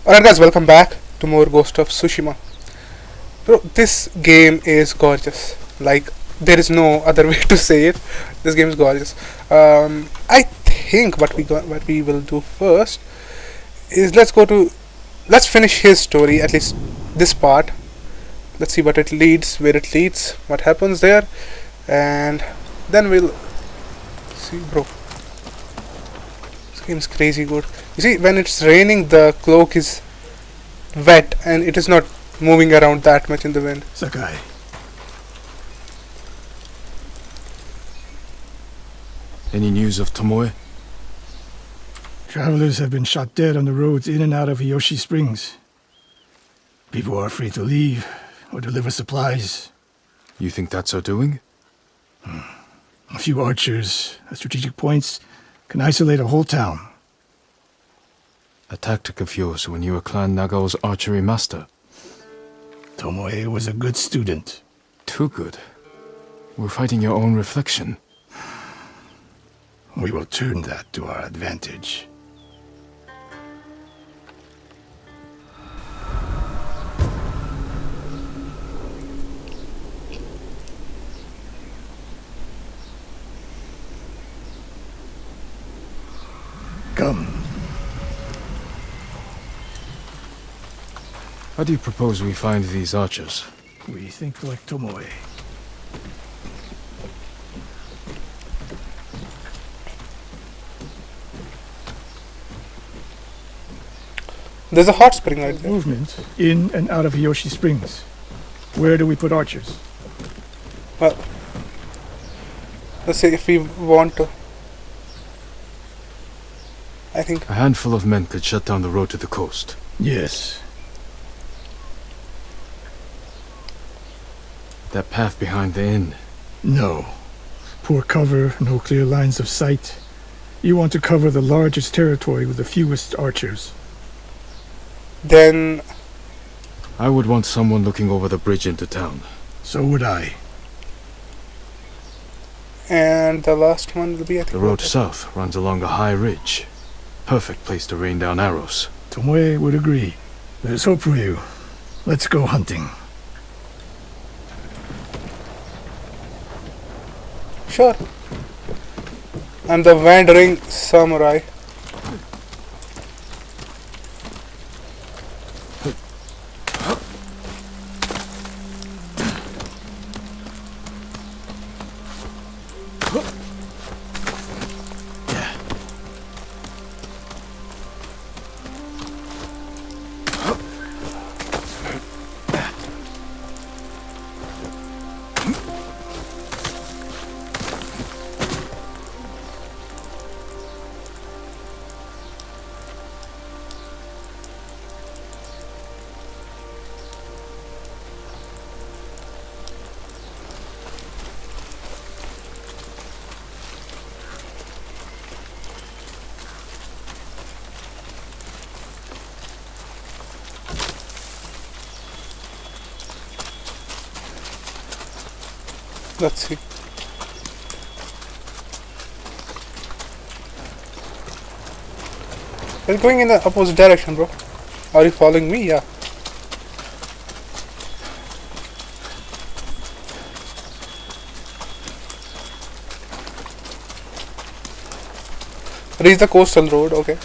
Alright guys, welcome back to more Ghost of Tsushima. Bro, this game is gorgeous. Like, there is no other way to say it. This game is gorgeous. I think what we will do first is let's finish his story, at least this part. Let's see what it leads, where it leads, what happens there, and then we'll see, bro. This game is crazy good. You see, when it's raining, the cloak is wet and it is not moving around that much in the wind. Sakai. Any news of Tomoe? Travelers have been shot dead on the roads in and out of Hiyoshi Springs. People are afraid to leave or deliver supplies. You think that's her doing? A few archers at strategic points can isolate a whole town. A tactic of yours when you were Clan Nagao's archery master. Tomoe was a good student. Too good. We're fighting your own reflection. We will turn that to our advantage. Come. How do you propose we find these archers? We think like Tomoe. There's a hot spring right there. Movement in and out of Hiyoshi Springs. Where do we put archers? Well, let's see if we want to. I think A handful of men could shut down the road to the coast. Yes. That path behind the inn. No. Poor cover, no clear lines of sight. You want to cover the largest territory with the fewest archers. then I would want someone looking over the bridge into town. So would I. and the last one will be, I think, The road south runs along a high ridge. Perfect place to rain down arrows. Tomoe would agree. There's hope for you. Let's go hunting. Sure. I'm the wandering samurai. Let's see. It's going in the opposite direction, bro. Are you following me? Yeah. Reach the coastal road, okay.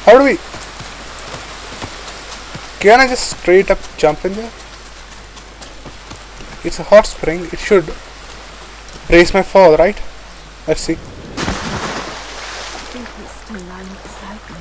How do we... Can I just straight up jump in there? It's a hot spring. It should brace my fall, right? Let's see. think he's still lying beside me.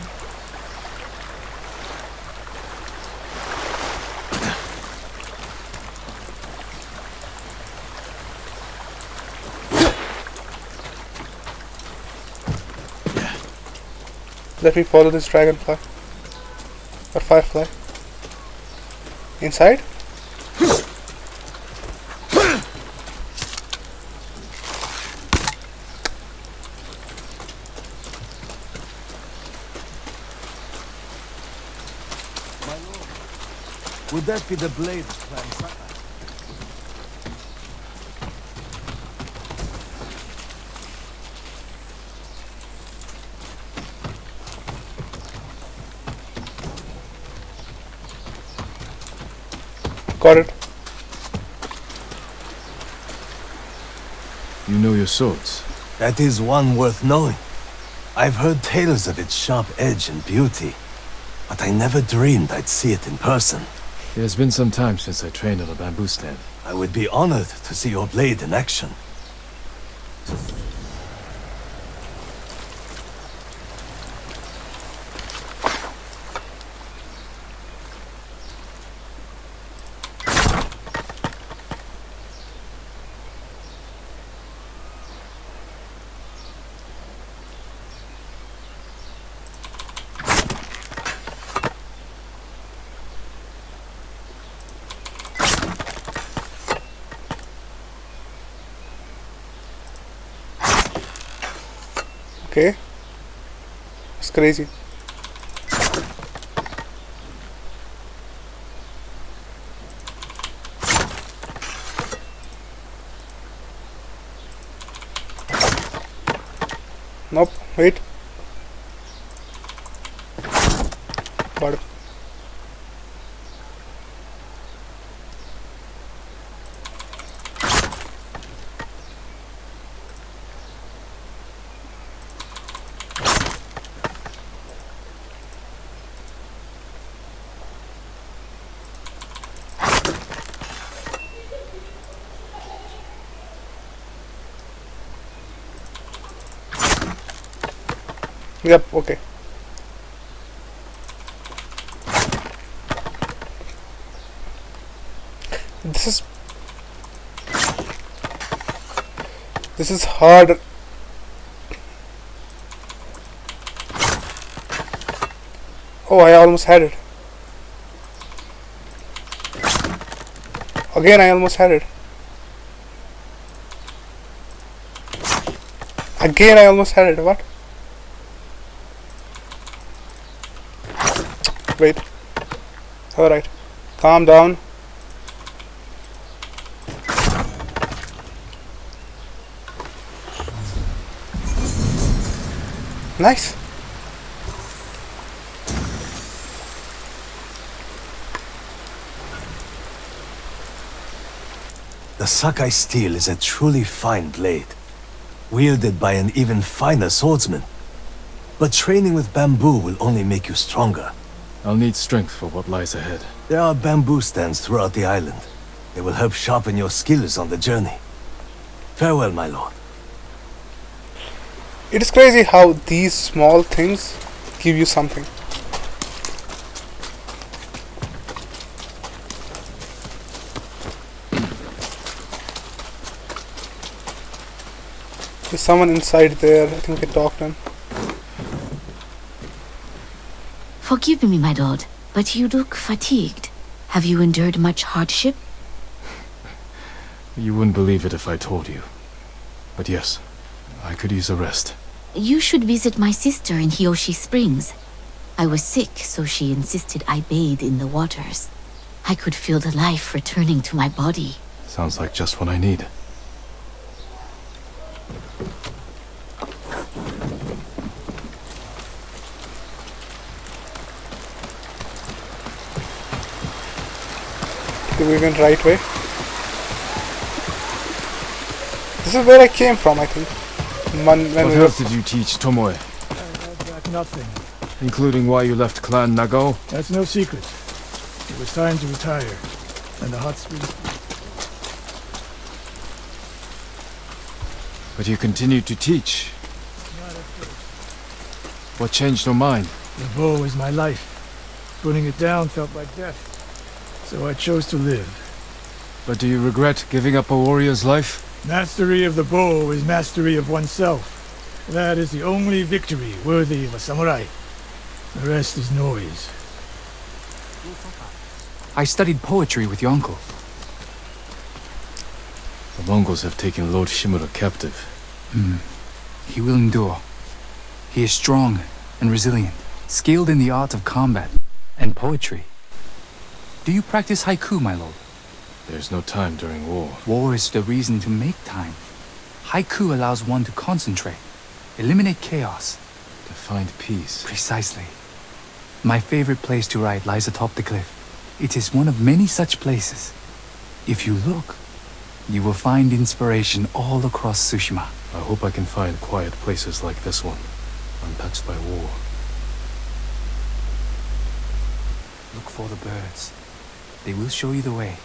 Let me follow this dragonfly. Or firefly. Inside? My lord, would that be the blade of Clan Sakai? Got it. You know your swords. That is one worth knowing. I've heard tales of its sharp edge and beauty, but I never dreamed I'd see it in person. It has been some time since I trained on a bamboo stand. I would be honored to see your blade in action. Okay. It's crazy. Nope, wait. Got it. Yep, okay. This is hard. Oh, I almost had it. Again, I almost had it. Again, I almost had it. What? Wait. Alright. Calm down. Nice. The Sakai steel is a truly fine blade, wielded by an even finer swordsman. But training with bamboo will only make you stronger. I'll need strength for what lies ahead. There are bamboo stands throughout the island. They will help sharpen your skills on the journey. Farewell, my lord. It is crazy how these small things give you something. There's someone inside there. I think I talked to him. Forgive me, my lord, but you look fatigued. Have you endured much hardship? You wouldn't believe it if I told you. But yes, I could use a rest. You should visit my sister in Hiyoshi Springs. I was sick, so she insisted I bathe in the waters. I could feel the life returning to my body. Sounds like just what I need. We went right way. This is where I came from, I think. What else did you teach Tomoe? I held back nothing. Including why you left Clan Nagao? That's no secret. It was time to retire, and the hot springs. But you continued to teach. Not at first. What changed your mind? The bow is my life. Putting it down felt like death. So I chose to live. But do you regret giving up a warrior's life? Mastery of the bow is mastery of oneself. That is the only victory worthy of a samurai. The rest is noise. I studied poetry with your uncle. The Mongols have taken Lord Shimura captive. He will endure. He is strong and resilient, skilled in the art of combat and poetry. Do you practice haiku, my lord? There's no time during war. War is the reason to make time. Haiku allows one to concentrate, eliminate chaos. To find peace. Precisely. My favorite place to write lies atop the cliff. It is one of many such places. If you look, you will find inspiration all across Tsushima. I hope I can find quiet places like this one, untouched by war. Look for the birds. They will show you the way.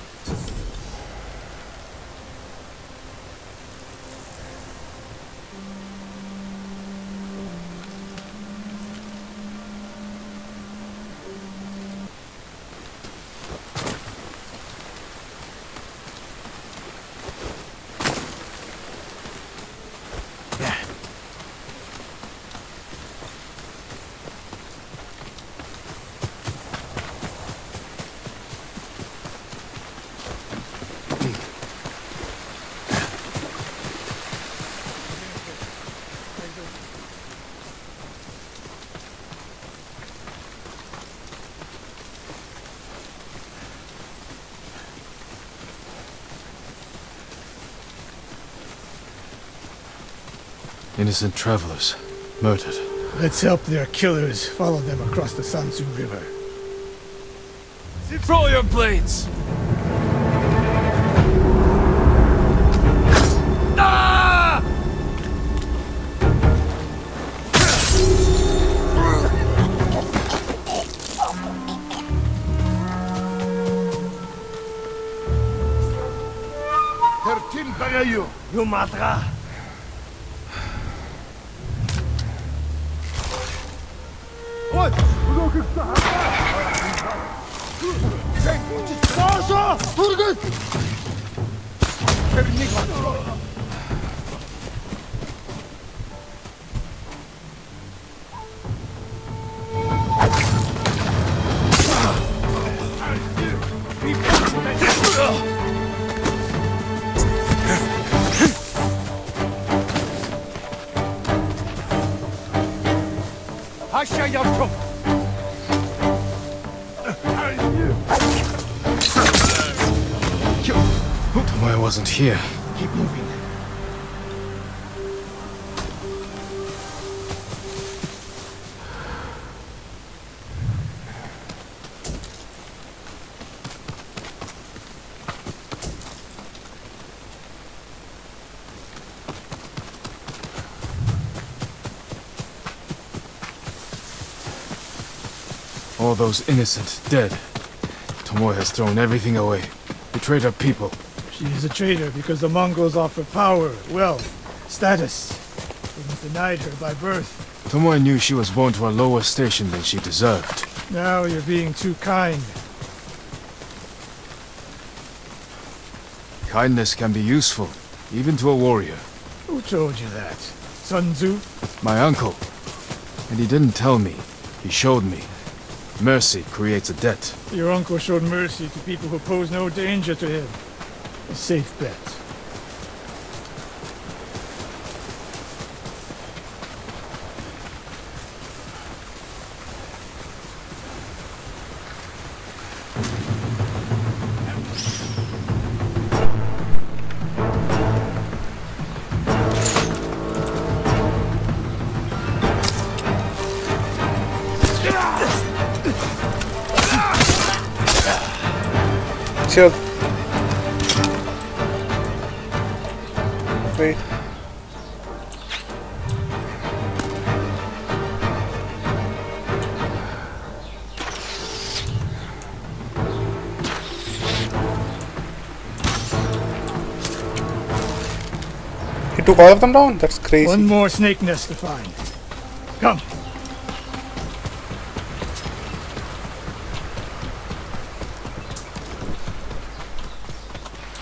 Innocent travelers, murdered. Let's help their killers follow them across the Sansu River. Throw your blades! You matra. Tomoe wasn't here. Keep moving. All those innocent dead. Tomoe has thrown everything away. Betrayed her people. She is a traitor because the Mongols offer power, wealth, status. They denied her by birth. Tomoe knew she was born to a lower station than she deserved. Now you're being too kind. Kindness can be useful, even to a warrior. Who told you that? Sun Tzu? My uncle. And he didn't tell me. He showed me. Mercy creates a debt. Your uncle showed mercy to people who pose no danger to him. A safe bet. Chill. Wait. He took all of them down? That's crazy. One more snake nest to find. Come.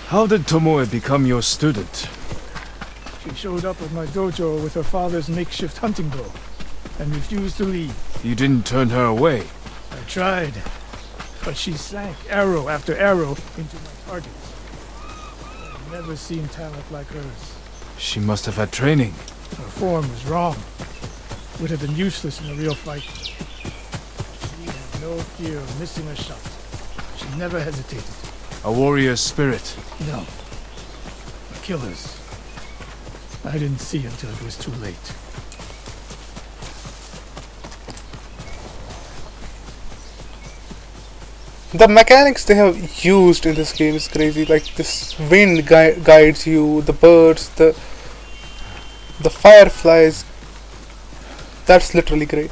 How did Tomoe become your student? She showed up at my dojo with her father's makeshift hunting bow. and refused to leave. You didn't turn her away. I tried, but she sank arrow after arrow into my targets. I've never seen talent like hers. She must have had training. Her form was wrong. Would have been useless in a real fight. She had no fear of missing a shot. She never hesitated. A warrior's spirit. No. A killer's. I didn't see until it was too late. The mechanics they have used in this game is crazy. Like this wind guides you, the birds, the fireflies. That's literally great.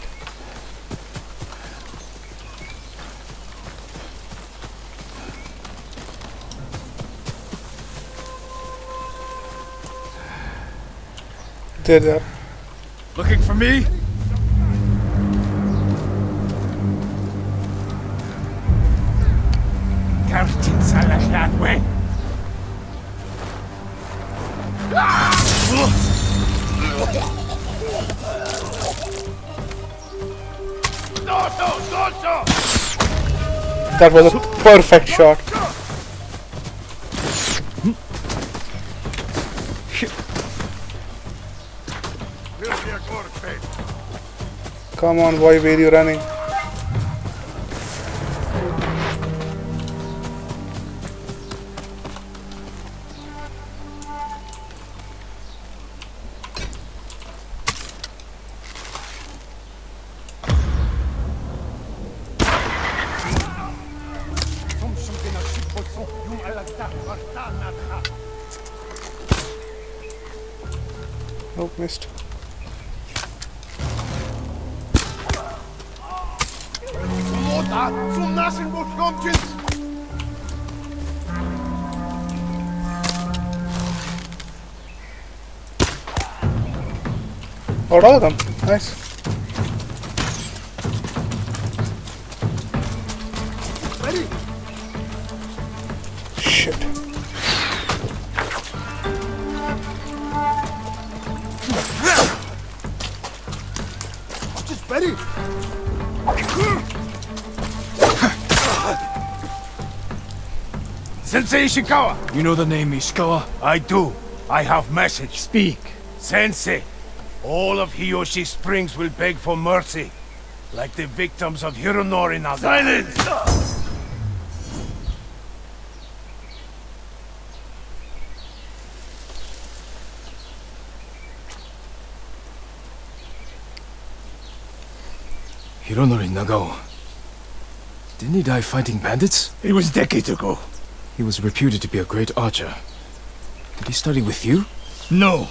There they are. Looking for me? That was a perfect shot. Come on, boy, where are you running? Nope, missed. Oh, all of them. Nice. Shit. Just ready. Sensei Ishikawa! You know the name Ishikawa? I do. I have message. Speak. Sensei, all of Hiyoshi Springs will beg for mercy, like the victims of Hironori Naga. Silence! Hironori Nagao. Didn't he die fighting bandits? It was decades ago. He was reputed to be a great archer. Did he study with you? No.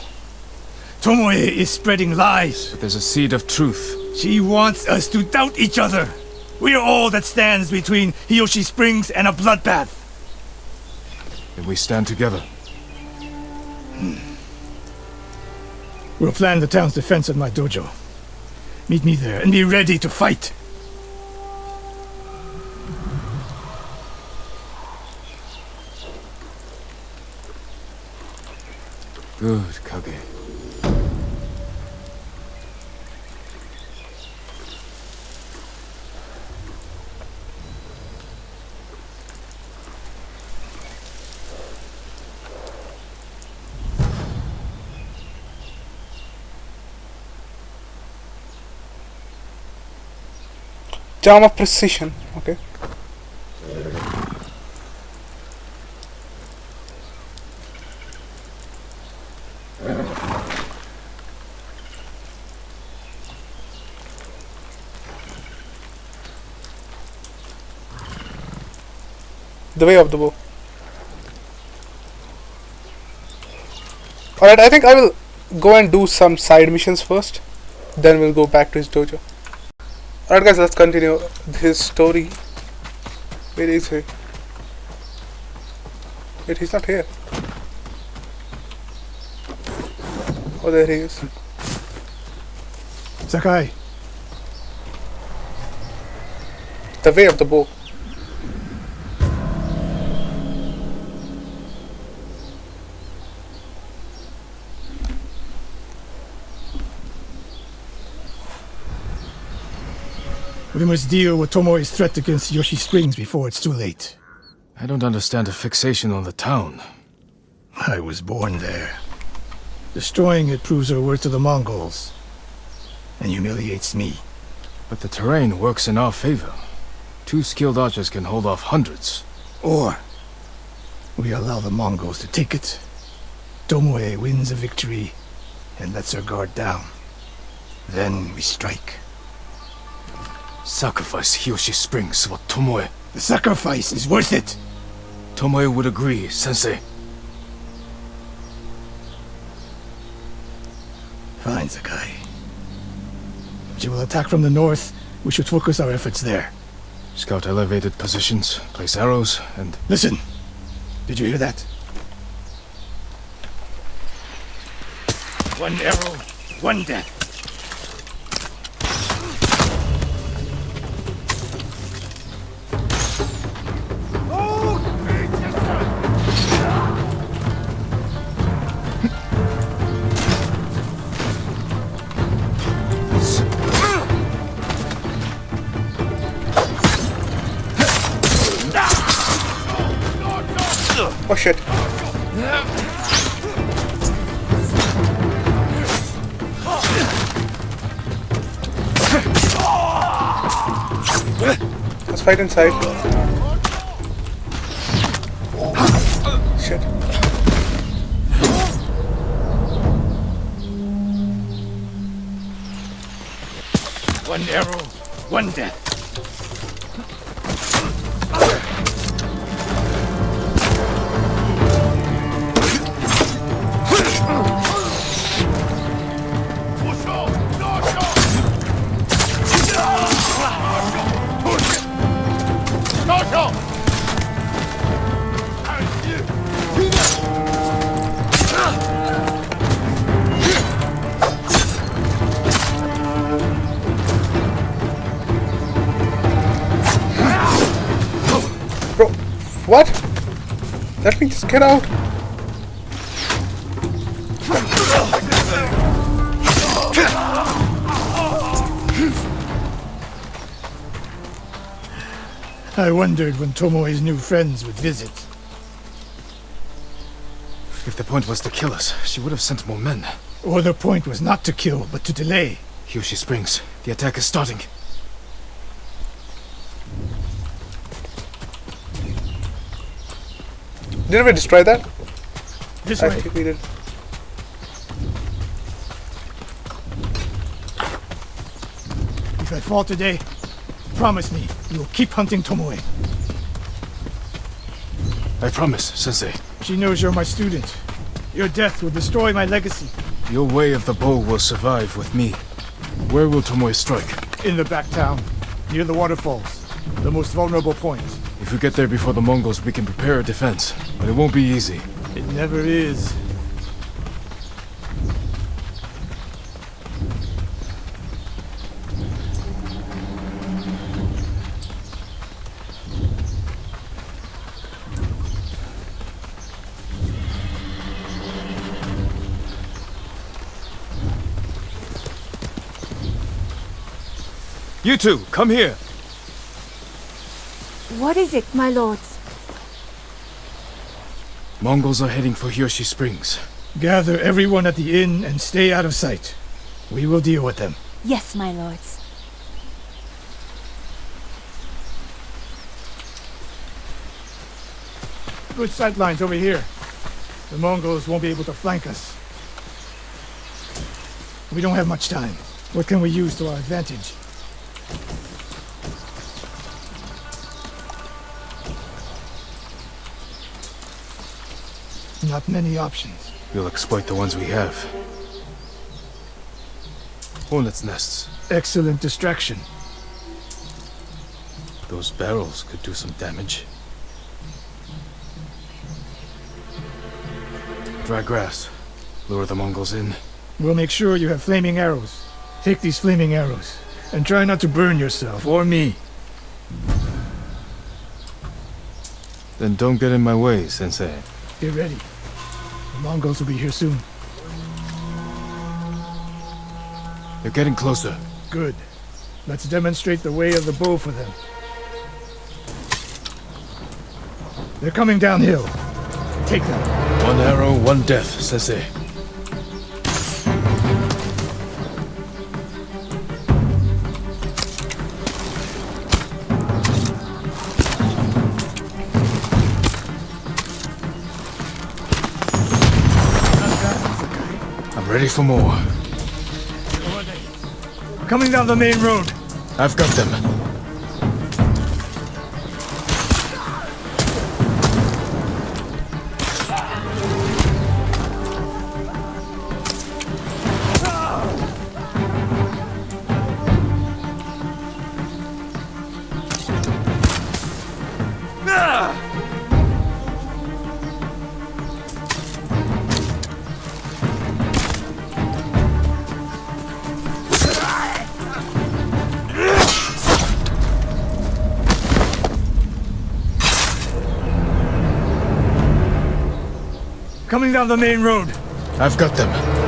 Tomoe is spreading lies. But there's a seed of truth. She wants us to doubt each other. We are all that stands between Hiyoshi Springs and a bloodbath. Then we stand together. We'll plan the town's defense at my dojo. Meet me there and be ready to fight. Good, Kage. Charm of precision. Okay. The way of the bow. Alright, I think I will go and do some side missions first. Then we'll go back to his dojo. Alright guys, let's continue his story. Where is he? Wait, he's not here. Oh, there he is. Sakai, The way of the bow. We must deal with Tomoe's threat against Yoshi Springs before it's too late. I don't understand a fixation on the town. I was born there. Destroying it proves our worth to the Mongols. And humiliates me. But the terrain works in our favor. 2 skilled archers can hold off hundreds. Or we allow the Mongols to take it. Tomoe wins a victory and lets her guard down. Then we strike. Sacrifice Hiyoshi Springs for Tomoe. The sacrifice is worth it. Tomoe would agree, Sensei. Fine, Sakai. If you will attack from the north, we should focus our efforts there. Scout elevated positions, place arrows, and... Listen! Did you hear that? One arrow, one death. Oh shit. Let's fight inside. Shit. One arrow, one death. Bro, what? Let me just get out. I wondered when Tomoe's new friends would visit. If the point was to kill us, she would have sent more men. Or the point was not to kill, but to delay. Hiyoshi Springs. The attack is starting. Did we destroy that? This I way. think we did. If I fall today, promise me you will keep hunting Tomoe. I promise, Sensei. She knows you're my student. Your death will destroy my legacy. Your way of the bow will survive with me. Where will Tomoe strike? In the back town, near the waterfalls, the most vulnerable point. If we get there before the Mongols, we can prepare a defense. But it won't be easy. It never is. You two, come here! What is it, my lords? Mongols are heading for Hiyoshi Springs. Gather everyone at the inn and stay out of sight. We will deal with them. Yes, my lords. Good sight lines over here. The Mongols won't be able to flank us. We don't have much time. What can we use to our advantage? Not many options. We'll exploit the ones we have. Hornets' nests. Excellent distraction. Those barrels could do some damage. Dry grass. Lure the Mongols in. We'll make sure you have flaming arrows. Take these flaming arrows, and try not to burn yourself or me. Then don't get in my way, Sensei. Get ready. The Mongols will be here soon. They're getting closer. Good. Let's demonstrate the way of the bow for them. They're coming downhill. Take them. One arrow, one death, Sensei. I'm ready for more. Coming down the main road. I've got them. Coming down the main road. I've got them.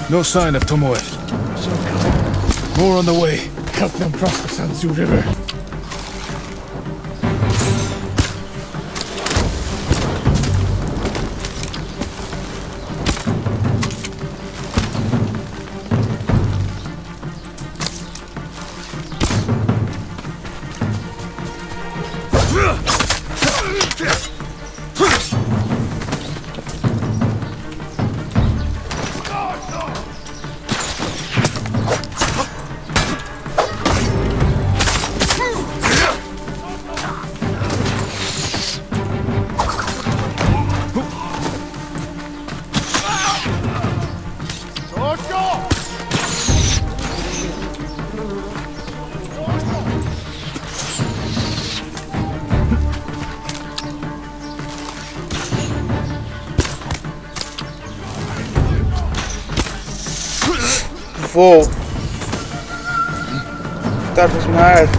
No sign of Tomoe. More on the way. Help them cross the Sanzu River. Whoa. That was mad.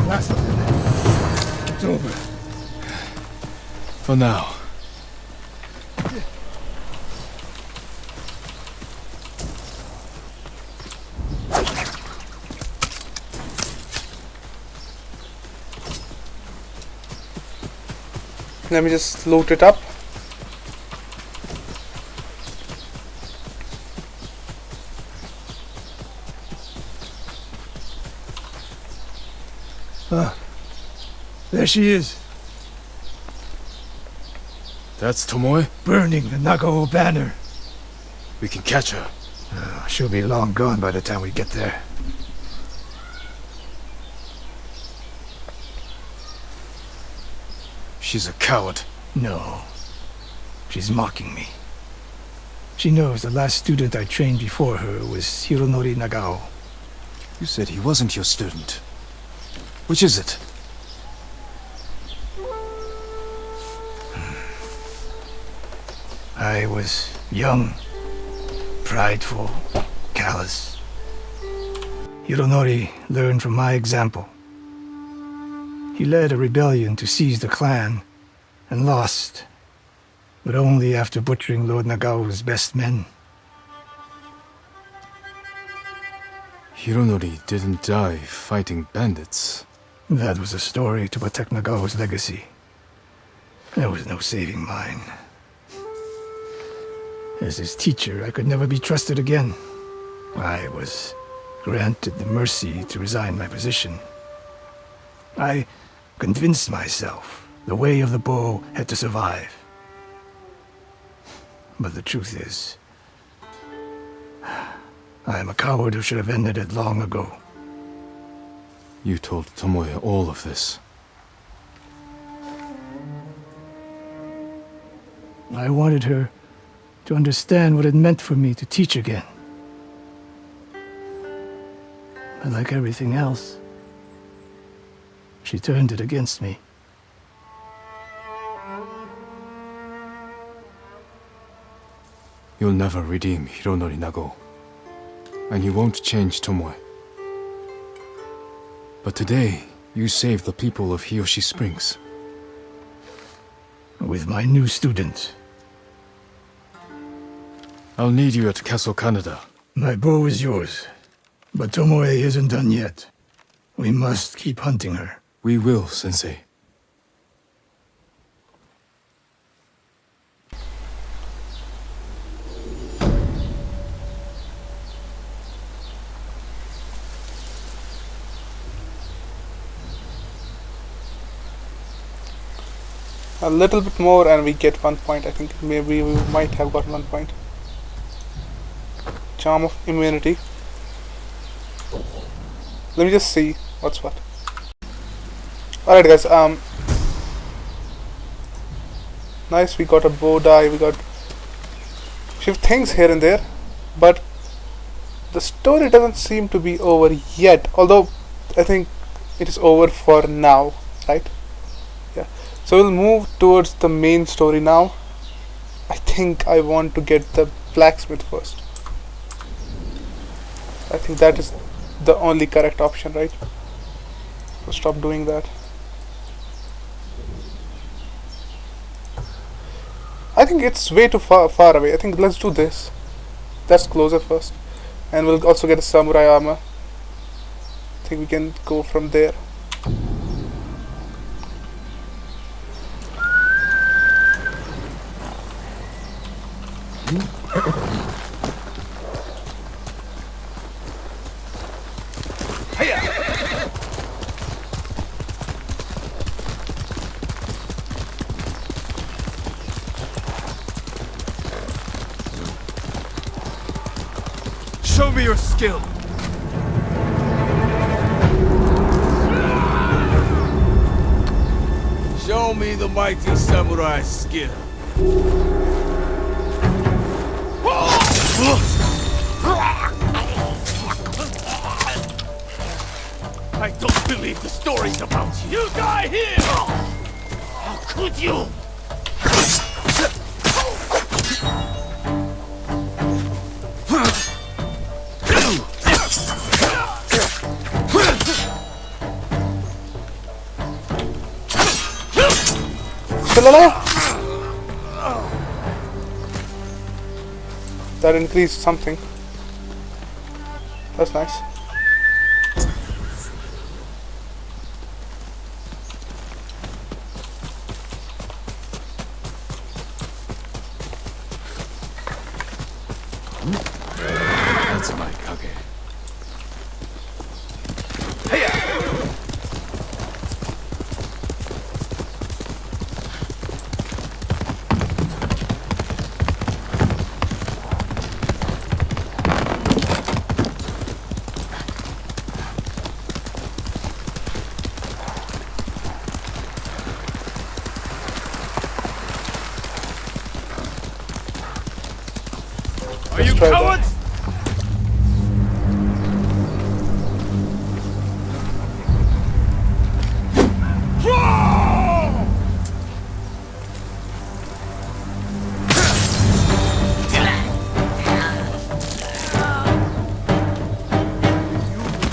Last of them. It's over. For now. Let me just loot it up. There she is, That's Tomoe? burning the Nagao banner. We can catch her. She'll be long gone by the time we get there. She's a coward. No. She's mocking me. She knows the last student I trained before her was Hironori Nagao. You said he wasn't your student. Which is it? I was young, prideful, callous. Hironori learned from my example. He led a rebellion to seize the clan, and lost, but only after butchering Lord Nagao's best men. Hironori didn't die fighting bandits. That was a story to protect Nagao's legacy. There was no saving mine. As his teacher, I could never be trusted again. I was granted the mercy to resign my position. I convinced myself the way of the bow had to survive. But the truth is, I am a coward who should have ended it long ago. You told Tomoe all of this. I wanted her to understand what it meant for me to teach again. But like everything else, she turned it against me. You'll never redeem Hironori Nagao. And you won't change Tomoe. But today, you saved the people of Hiyoshi Springs. With my new student. I'll need you at Castle Canada. My bow is yours. But Tomoe isn't done yet. We must keep hunting her. We will, Sensei. A little bit more and we get 1 point. I think maybe we might have got 1 point. Charm of immunity. Let me just see what's what. Alright guys, nice, we got a bow die, we got few things here and there, but the story doesn't seem to be over yet, although I think it is over for now, right? Yeah, so we'll move towards the main story now. I think I want to get the blacksmith first. I think that is the only correct option, right? So stop doing that. I think it's way too far away. I think let's do this. That's closer first. And we'll also get a samurai armor. I think we can go from there. Show me your skill! Show me the mighty samurai skill! I don't believe the stories about you! You die here! How could you? That increased something. That's nice. That's my kage. Are you cowards? You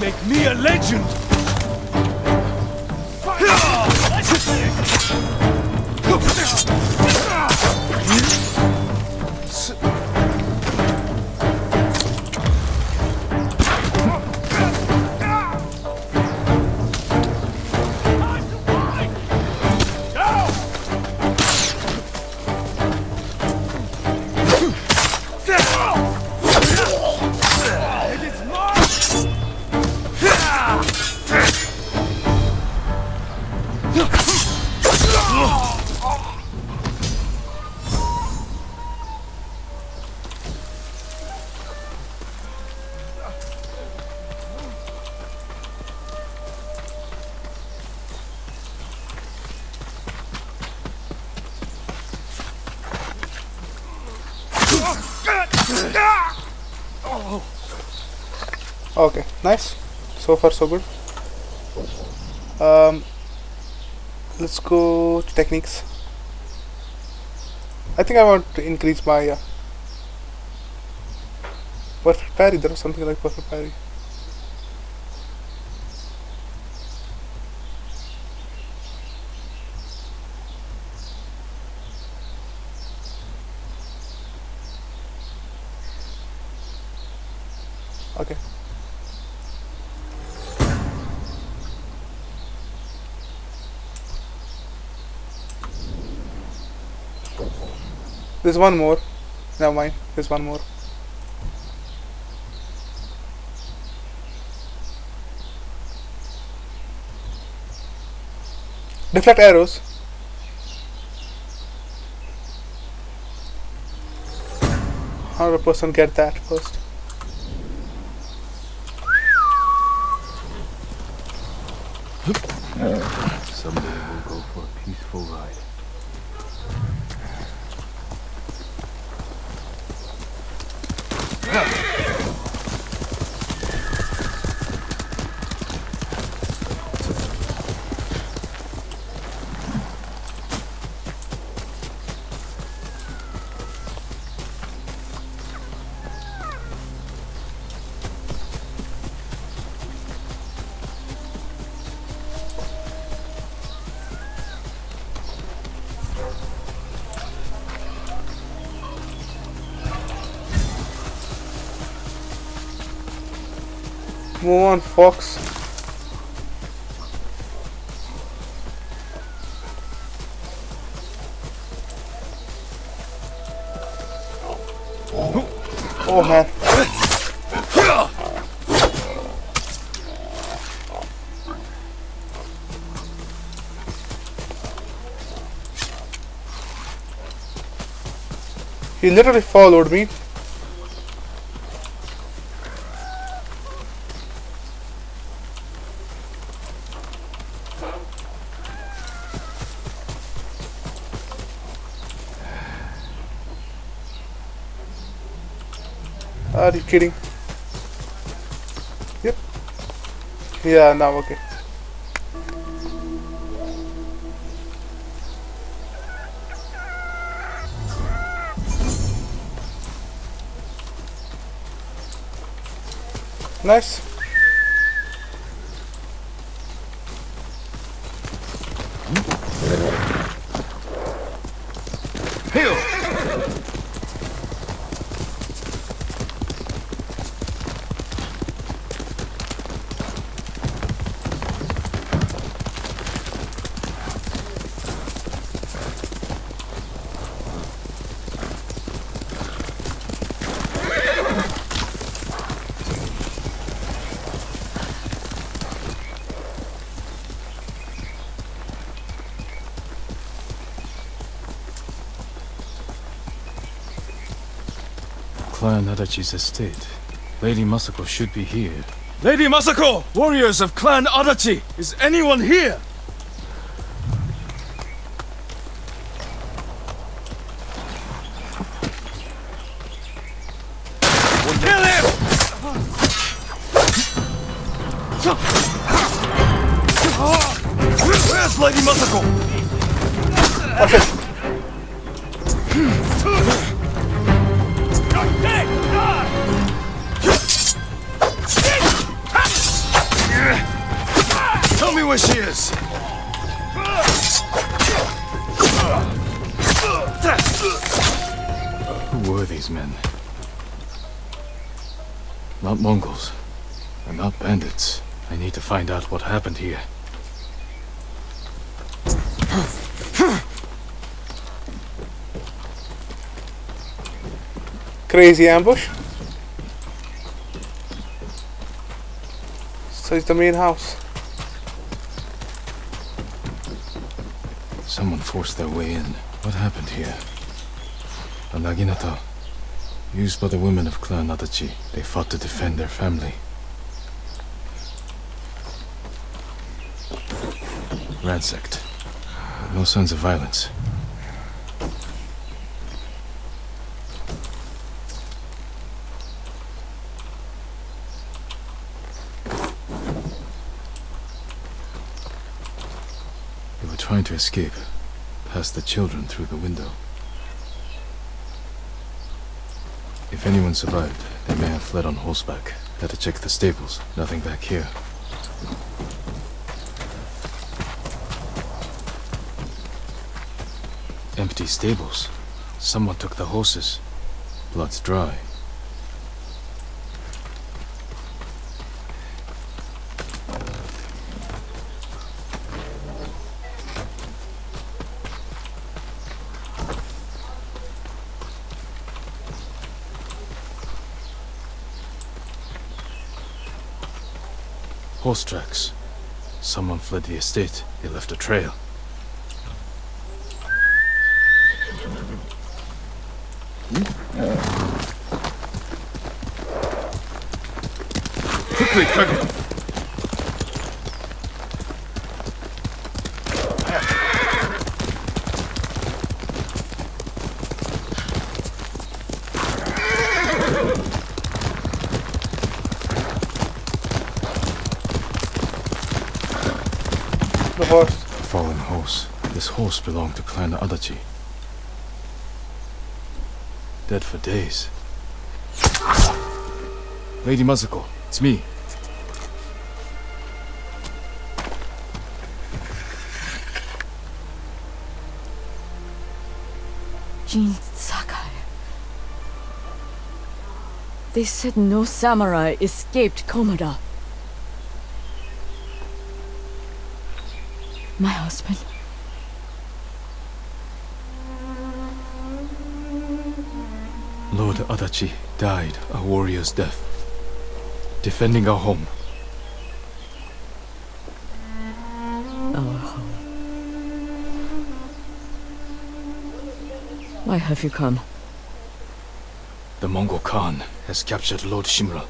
make me a legend! Okay, nice. So far so good. Um, let's go to techniques. I think I want to increase my perfect parry. There was something like perfect parry. Okay. There's one more. Never mind. There's one more. Deflect arrows. How does a person get that first? Someday we'll go for a peaceful ride. Move on, fox. Oh man. He literally followed me. Are you kidding? Yep. Yeah, now okay. Nice. Clan Adachi's estate. Lady Masako should be here. Lady Masako! Warriors of Clan Adachi! Is anyone here? Kill him! Where's Lady Masako? Tell me where she is! Who were these men? Not Mongols. And not bandits. I need to find out what happened here. Crazy ambush. So it's the main house. Someone forced their way in. What happened here? A naginata. Used by the women of Clan Adachi. They fought to defend their family. Ransacked. But no signs of violence. trying to escape, past the children through the window. If anyone survived, they may have fled on horseback. Had to check the stables. Nothing back here. Empty stables. Someone took the horses. Blood's dry. Horse tracks. Someone fled the estate. They left a trail. Quickly, quickly! The horse. Fallen horse. This horse belonged to Clan Adachi. Dead for days. Lady Masako, it's me. Jin Sakai. They said no samurai escaped Komoda. My husband. Lord Adachi died a warrior's death, defending our home. Our home. Why have you come? The Mongol Khan has captured Lord Shimura.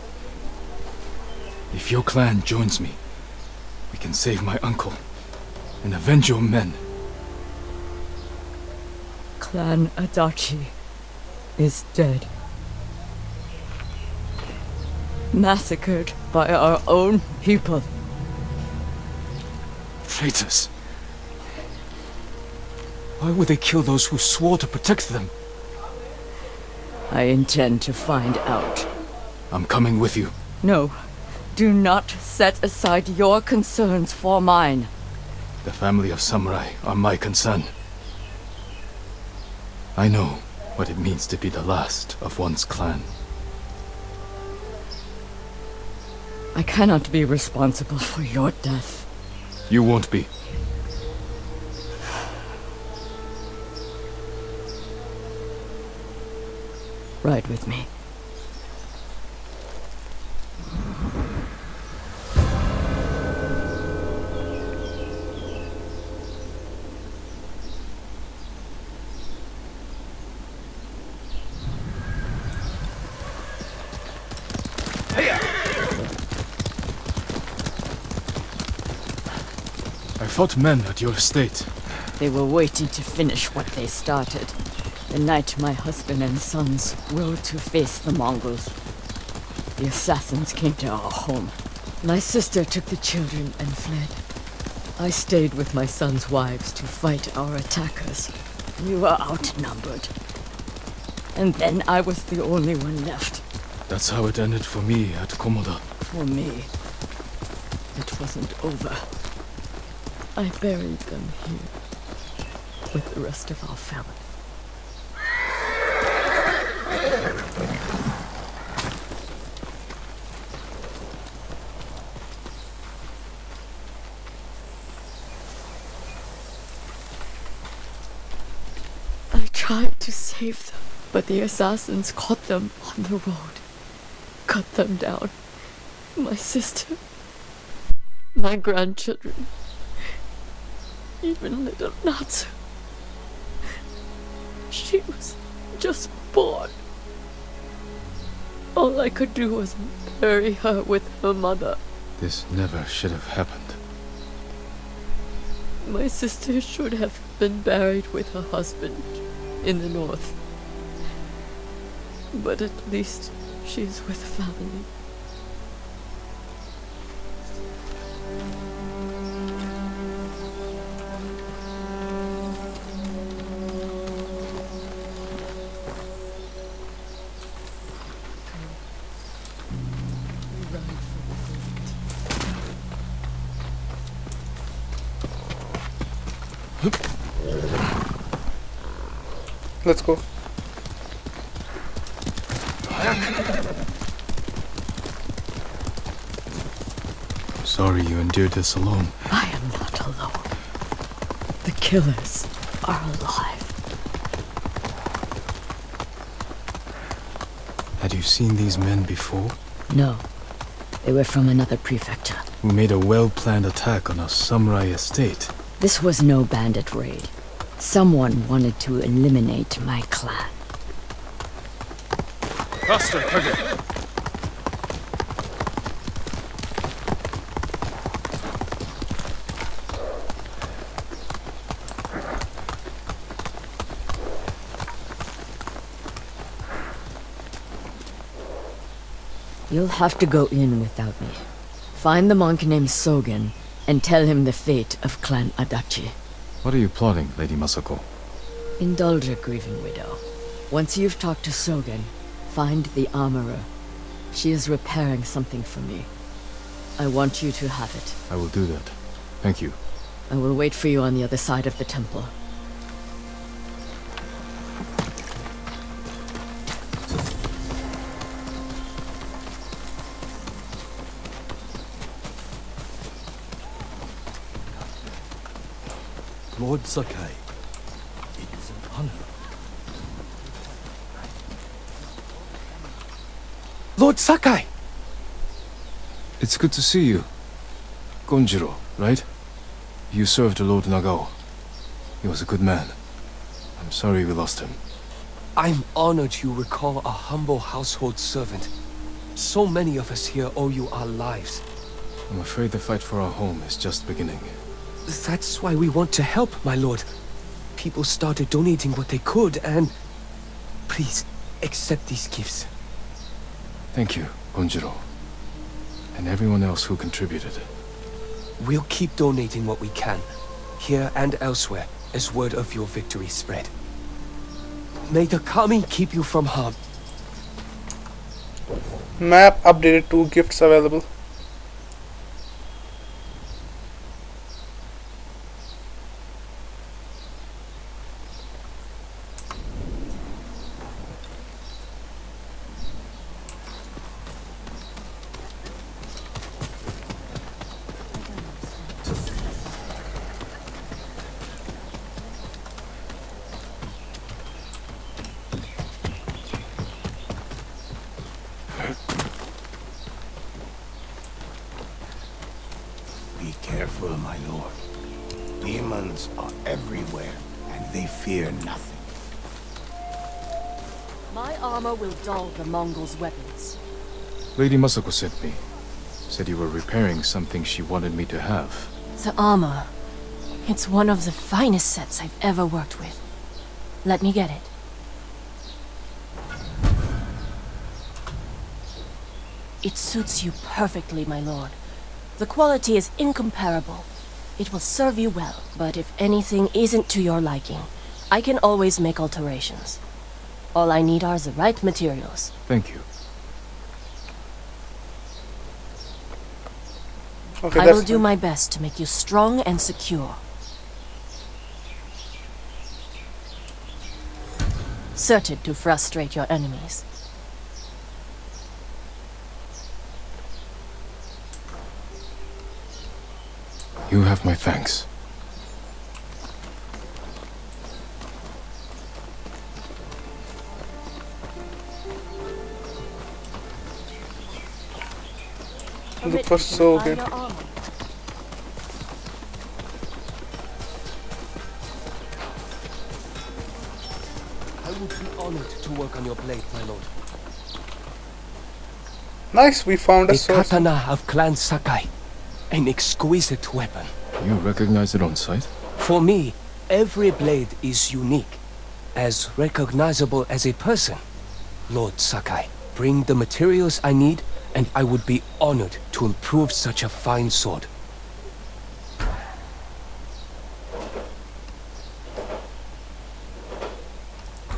If your clan joins me, we can save my uncle and avenge your men. Clan Adachi is dead. Massacred by our own people. Traitors! Why would they kill those who swore to protect them? I intend to find out. I'm coming with you. No, do not set aside your concerns for mine. The family of samurai are my concern. I know what it means to be the last of one's clan. I cannot be responsible for your death. You won't be. Ride with me. I fought men at your estate. They were waiting to finish what they started. The night my husband and sons rode to face the Mongols. The assassins came to our home. My sister took the children and fled. I stayed with my sons' wives to fight our attackers. We were outnumbered. And then I was the only one left. That's how it ended for me at Komoda. For me, it wasn't over. I buried them here with the rest of our family. I tried to save them, but the assassins caught them on the road, cut them down. My sister, my grandchildren, even little Natsu. She was just born. All I could do was bury her with her mother. This never should have happened. My sister should have been buried with her husband in the north. But at least she's with family. Let's go. Sorry you endured this alone. I am not alone. The killers are alive. Had you seen these men before? No. They were from another prefecture. Who made a well-planned attack on a samurai estate? This was no bandit raid. Someone wanted to eliminate my clan. Faster, Kage! You'll have to go in without me. Find the monk named Sogen and tell him the fate of Clan Adachi. What are you plotting, Lady Masako? Indulge a grieving widow. Once you've talked to Sogen, find the armorer. She is repairing something for me. I want you to have it. I will do that. Thank you. I will wait for you on the other side of the temple. Lord Sakai, it is an honor. Lord Sakai! It's good to see you. Gonjiro, right? You served Lord Nagao. He was a good man. I'm sorry we lost him. I'm honored you recall a humble household servant. So many of us here owe you our lives. I'm afraid the fight for our home is just beginning. That's why we want to help, my lord. People started donating what they could, and... Please, accept these gifts. Thank you, Gonjiro. And everyone else who contributed. We'll keep donating what we can, here and elsewhere, as word of your victory spread. May the Kami keep you from harm. Map updated, 2 gifts available. Be careful, my lord. Demons are everywhere, and they fear nothing. My armor will dull the Mongols' weapons. Lady Masako sent me. Said you were repairing something she wanted me to have. The armor. It's one of the finest sets I've ever worked with. Let me get it. It suits you perfectly, my lord. The quality is incomparable. It will serve you well, but if anything isn't to your liking, I can always make alterations. All I need are the right materials. Thank you. Okay, I will do my best to make you strong and secure. Certain to frustrate your enemies. You have my thanks. Look for Sogen. I would be honored to work on your blade, my lord. Nice, we found a The sword. katana of Clan Sakai. An exquisite weapon. You recognize it on sight? For me, every blade is unique. As recognizable as a person. Lord Sakai, bring the materials I need, and I would be honored to improve such a fine sword.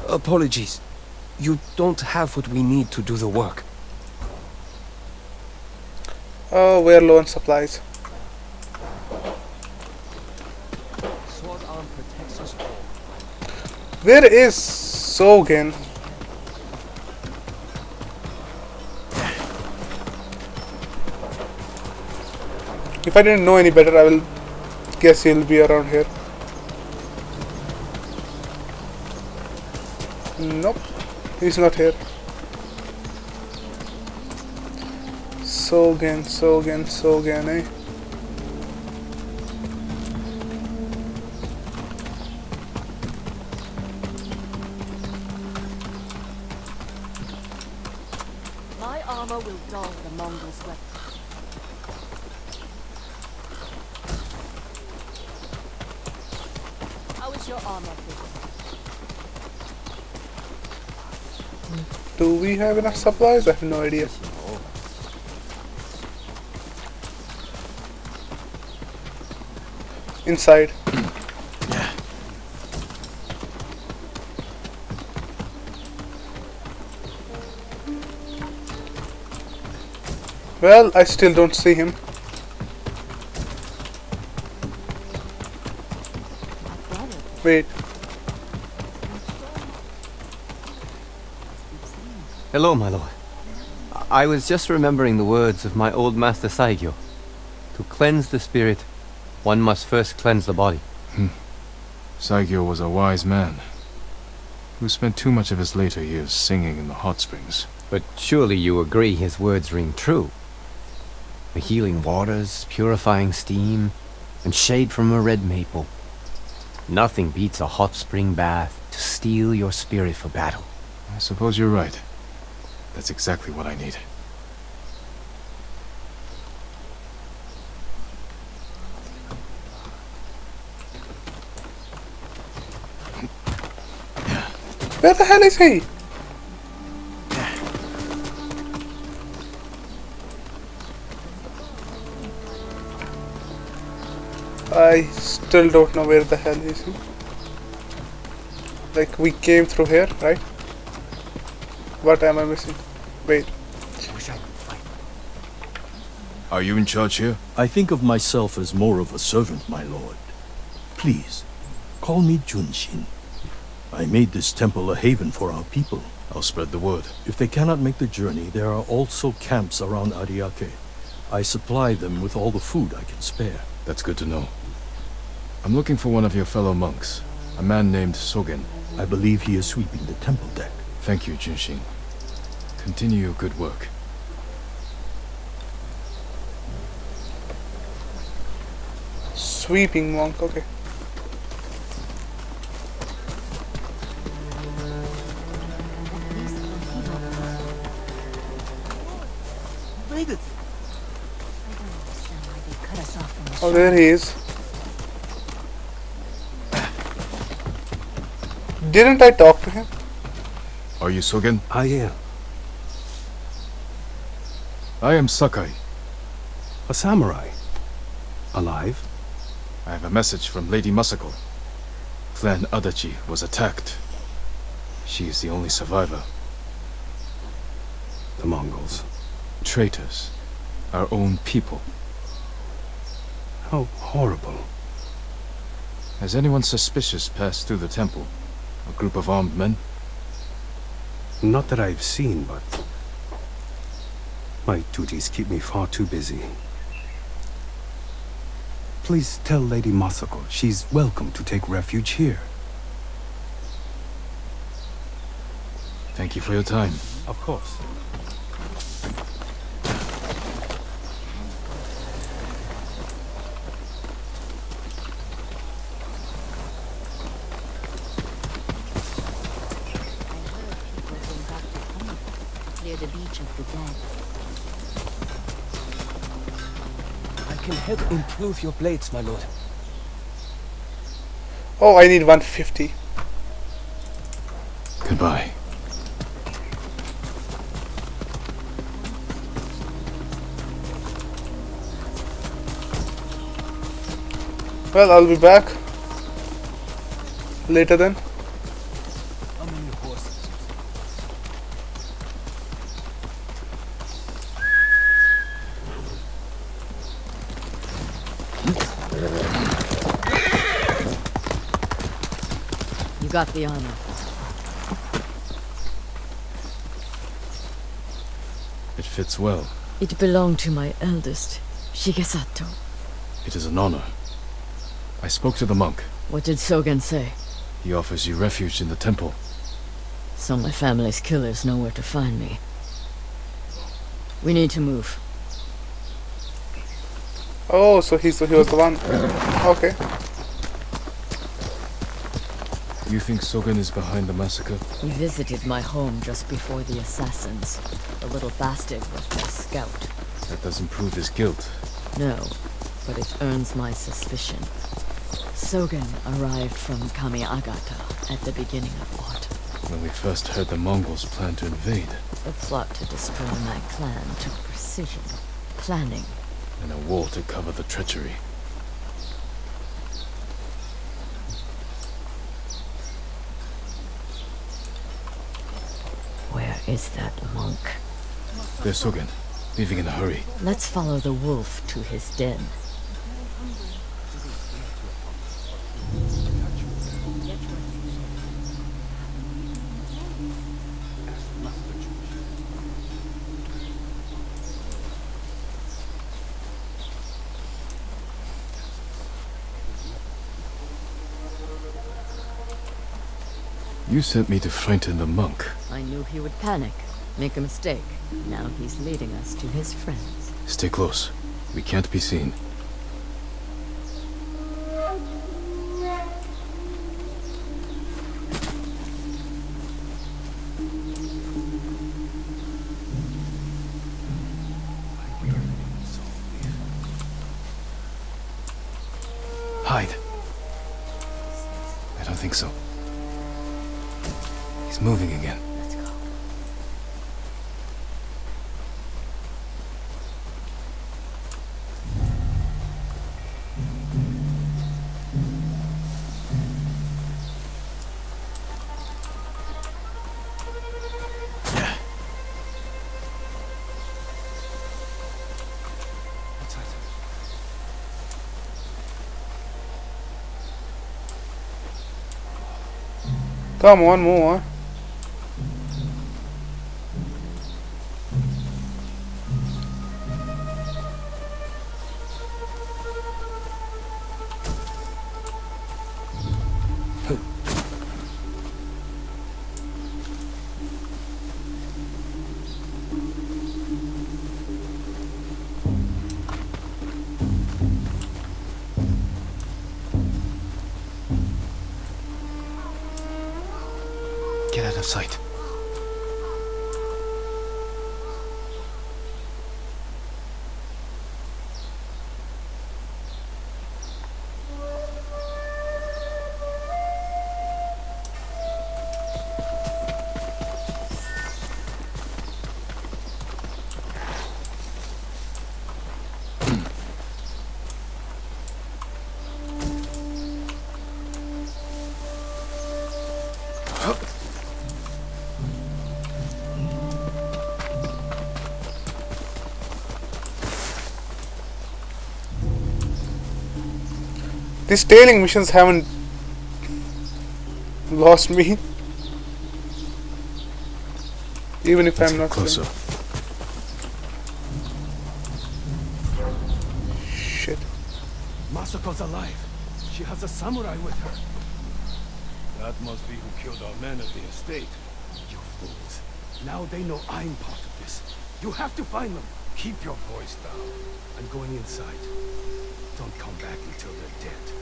Apologies. You don't have what we need to do the work. Oh, we're low on supplies. Sword arm Where is Sogen? If I didn't know any better, I will guess he'll be around here. Nope, he's not here. Sogen, eh? My armor will dull the Mongols' weapons. How is your armor fitting? Do we have enough supplies? I have no idea. Inside. Well, I still don't see him. Wait. Hello, my lord. I was just remembering the words of my old master Saigyo. To cleanse the spirit, one must first cleanse the body. Saigyo was a wise man who spent too much of his later years singing in the hot springs. But surely you agree his words ring true. The healing waters, purifying steam, and shade from a red maple. Nothing beats a hot spring bath to steel your spirit for battle. I suppose you're right. That's exactly what I need. Where the hell is he? I still don't know where the hell is he. Like, we came through here, right? What am I missing? Wait. Are you in charge here? I think of myself as more of a servant, my lord. Please, call me Junshin. I made this temple a haven for our people. I'll spread the word. If they cannot make the journey, there are also camps around Ariake. I supply them with all the food I can spare. That's good to know. I'm looking for one of your fellow monks, a man named Sogen. I believe he is sweeping the temple deck. Thank you, Junshin. Continue your good work. Sweeping monk, okay. Oh, there he is. Didn't I talk to him? Are you Sogen? I am. I am Sakai. A samurai. Alive? I have a message from Lady Masako. Clan Adachi was attacked. She is the only survivor. The Mongols. Traitors. Our own people. How horrible. Has anyone suspicious passed through the temple? A group of armed men? Not that I've seen, but my duties keep me far too busy. Please tell Lady Masako she's welcome to take refuge here. Thank you for your time. Of course. The beach of the dead. I can help improve your blades, my lord. Oh, I need 150. Goodbye. Well, I'll be back later then. How many horses? You got the armor. It fits well. It belonged to my eldest, Shigesato. It is an honor. I spoke to the monk. What did Sogen say? He offers you refuge in the temple. So my family's killers know where to find me. We need to move. Oh, so he was the one. Okay. You think Sogen is behind the massacre? He visited my home just before the assassins. The little bastard was my scout. That doesn't prove his guilt. No, but it earns my suspicion. Sogen arrived from Kamiagata at the beginning of autumn. When we first heard the Mongols plan to invade. The plot to destroy my clan took precision, planning, And a wall to cover the treachery. Where is that monk? There's Sogen, leaving in a hurry. Let's follow the wolf to his den. You sent me to frighten the monk. I knew he would panic, make a mistake. Now he's leading us to his friends. Stay close. We can't be seen. Hide. I don't think so. He's moving again. Let's go. Come on, move on. Get out of sight. These tailing missions haven't lost me. Even if I'm not closer. Shit. Masako's alive. She has a samurai with her. That must be who killed our men at the estate. You fools. Now they know I'm part of this. You have to find them. Keep your voice down. I'm going inside. Don't come back until they're dead.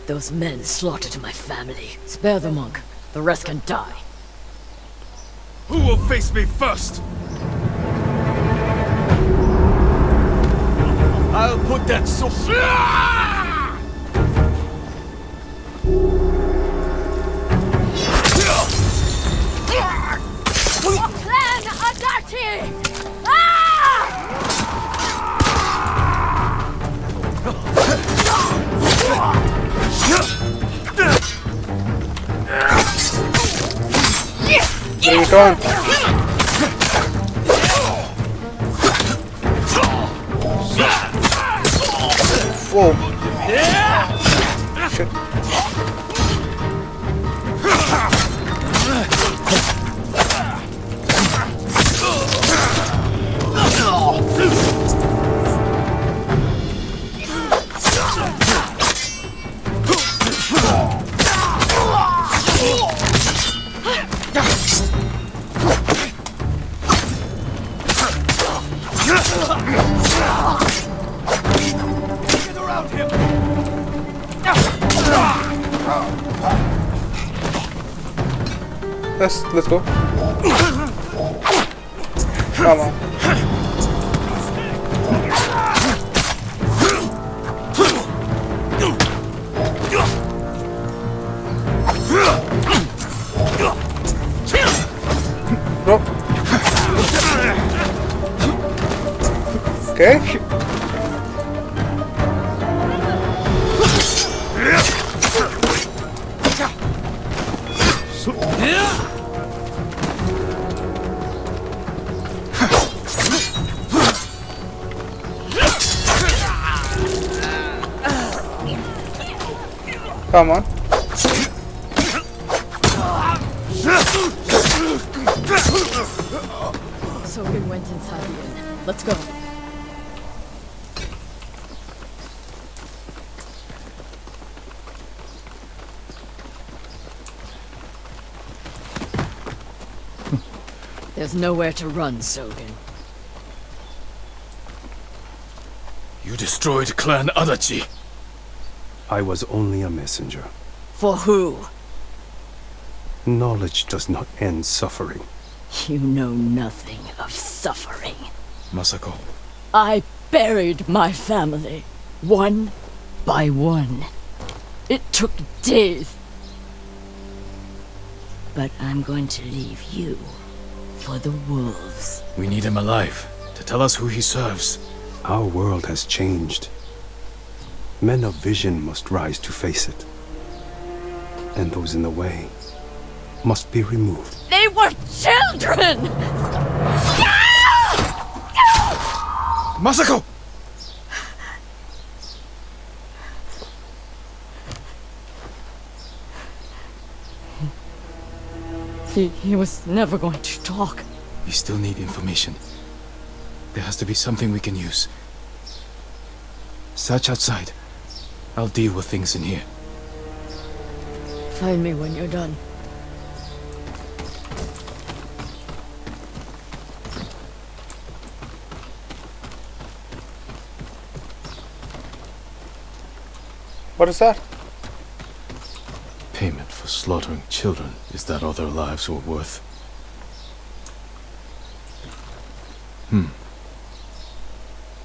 Those men slaughtered my family. Spare the monk. The rest can die. Who will face me first? I'll put that sword. Clan Adati! Bring it on. Whoa. Shit. Let's go. Come on. Bro. Okay. Come on. So we went inside the inn. Let's go. There's nowhere to run, Sogen. You destroyed Clan Adachi. I was only a messenger. For who? Knowledge does not end suffering. You know nothing of suffering. Masako. I buried my family, one by one. It took days. But I'm going to leave you for the wolves. We need him alive to tell us who he serves. Our world has changed. Men of vision must rise to face it. And those in the way must be removed. They were children! Masako! He was never going to talk. We still need information. There has to be something we can use. Search outside. I'll deal with things in here. Find me when you're done. What is that? Payment for slaughtering children. Is that all their lives were worth?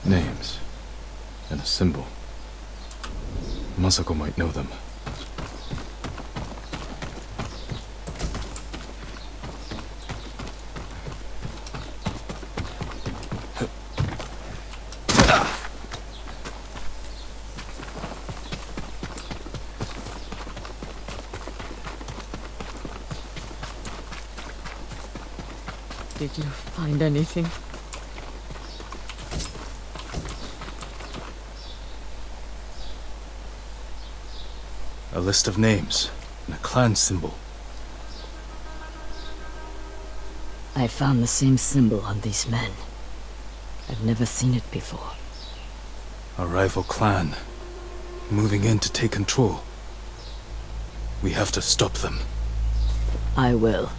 Names. And a symbol. Masako might know them. Did you find anything? A list of names and a clan symbol. I found the same symbol on these men. I've never seen it before. A rival clan, moving in to take control. We have to stop them. I will.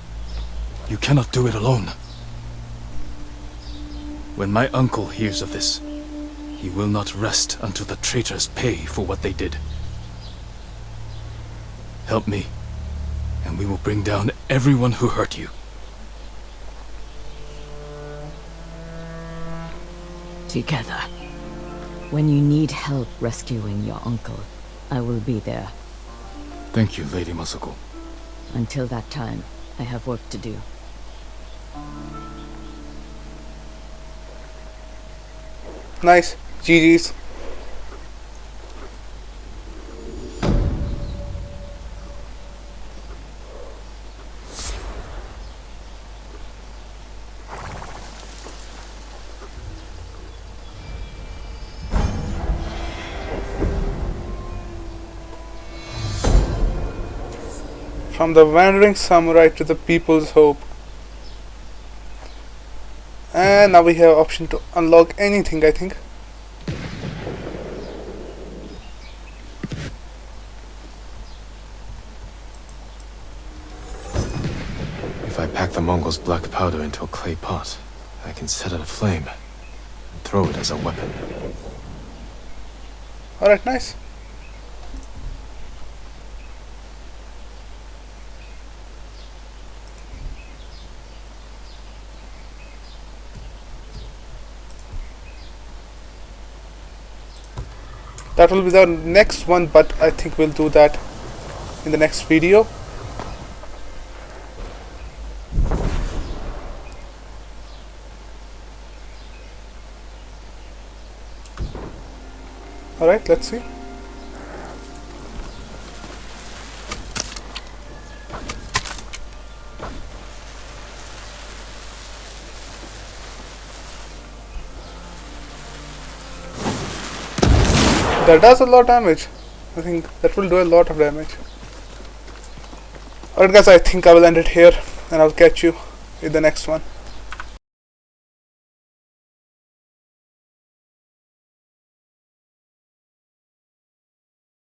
You cannot do it alone. When my uncle hears of this, he will not rest until the traitors pay for what they did. Help me, and we will bring down everyone who hurt you. Together. When you need help rescuing your uncle, I will be there. Thank you, Lady Masako. Until that time, I have work to do. Nice. GG's. From the wandering samurai to the people's hope. And now we have option to unlock anything, I think. If I pack the Mongols' black powder into a clay pot, I can set it aflame and throw it as a weapon. Alright, nice. That will be the next one, but I think we'll do that in the next video. Alright, let's see. That does a lot of damage. I think that will do a lot of damage. Alright guys, I think I will end it here and I'll catch you in the next one.